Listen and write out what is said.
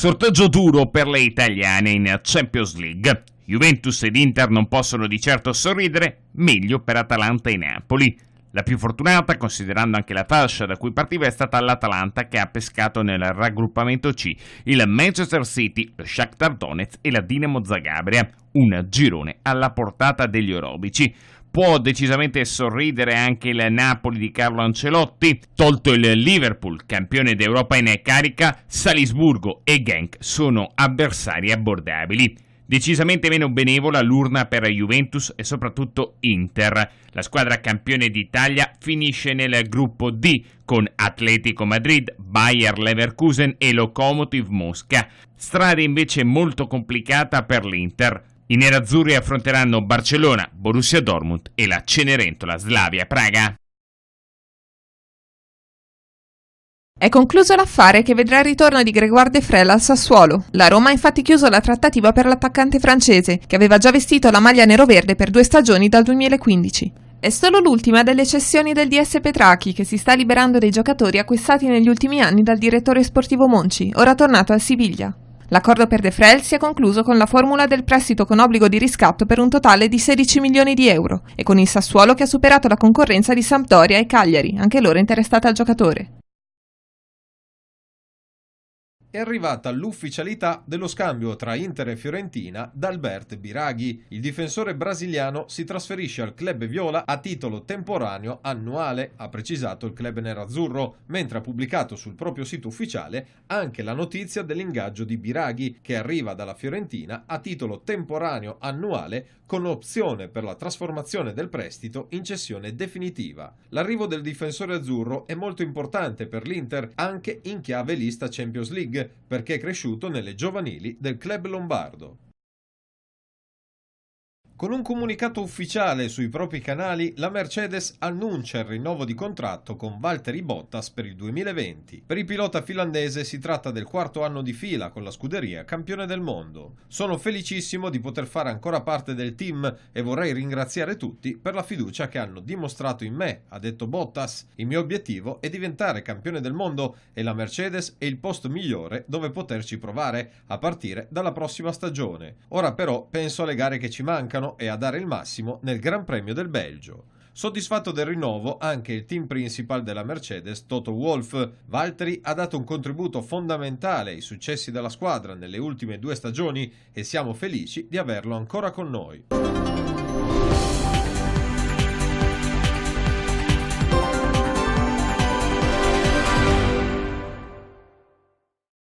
Sorteggio duro per le italiane in Champions League. Juventus ed Inter non possono di certo sorridere, meglio per Atalanta e Napoli. La più fortunata, considerando anche la fascia da cui partiva, è stata l'Atalanta, che ha pescato nel raggruppamento C il Manchester City, lo Shakhtar Donetsk e la Dinamo Zagabria, un girone alla portata degli orobici. Può decisamente sorridere anche il Napoli di Carlo Ancelotti. Tolto il Liverpool, campione d'Europa in carica, Salisburgo e Genk sono avversari abbordabili. Decisamente meno benevola l'urna per Juventus e soprattutto Inter. La squadra campione d'Italia finisce nel gruppo D con Atletico Madrid, Bayer Leverkusen e Lokomotiv Mosca. Strada invece molto complicata per l'Inter. I nerazzurri affronteranno Barcellona, Borussia Dortmund e la Cenerentola Slavia Praga. È concluso l'affare che vedrà il ritorno di Grégoire De Frel al Sassuolo. La Roma ha infatti chiuso la trattativa per l'attaccante francese, che aveva già vestito la maglia neroverde per 2 stagioni dal 2015. È solo l'ultima delle cessioni del DS Petracchi, che si sta liberando dei giocatori acquistati negli ultimi anni dal direttore sportivo Monchi, ora tornato al Siviglia. L'accordo per De Frel si è concluso con la formula del prestito con obbligo di riscatto per un totale di 16 milioni di euro e con il Sassuolo che ha superato la concorrenza di Sampdoria e Cagliari, anche loro interessate al giocatore. È arrivata l'ufficialità dello scambio tra Inter e Fiorentina da Albert Biraghi. Il difensore brasiliano si trasferisce al club viola a titolo temporaneo annuale, ha precisato il club nerazzurro, mentre ha pubblicato sul proprio sito ufficiale anche la notizia dell'ingaggio di Biraghi, che arriva dalla Fiorentina a titolo temporaneo annuale con opzione per la trasformazione del prestito in cessione definitiva. L'arrivo del difensore azzurro è molto importante per l'Inter anche in chiave lista Champions League, perché è cresciuto nelle giovanili del club lombardo. Con un comunicato ufficiale sui propri canali, la Mercedes annuncia il rinnovo di contratto con Valtteri Bottas per il 2020. Per il pilota finlandese si tratta del 4º anno di fila con la scuderia campione del mondo. Sono felicissimo di poter fare ancora parte del team e vorrei ringraziare tutti per la fiducia che hanno dimostrato in me, ha detto Bottas. Il mio obiettivo è diventare campione del mondo e la Mercedes è il posto migliore dove poterci provare a partire dalla prossima stagione. Ora però penso alle gare che ci mancano e a dare il massimo nel Gran Premio del Belgio. Soddisfatto del rinnovo anche il team principal della Mercedes, Toto Wolff. Valtteri ha dato un contributo fondamentale ai successi della squadra nelle ultime 2 stagioni e siamo felici di averlo ancora con noi.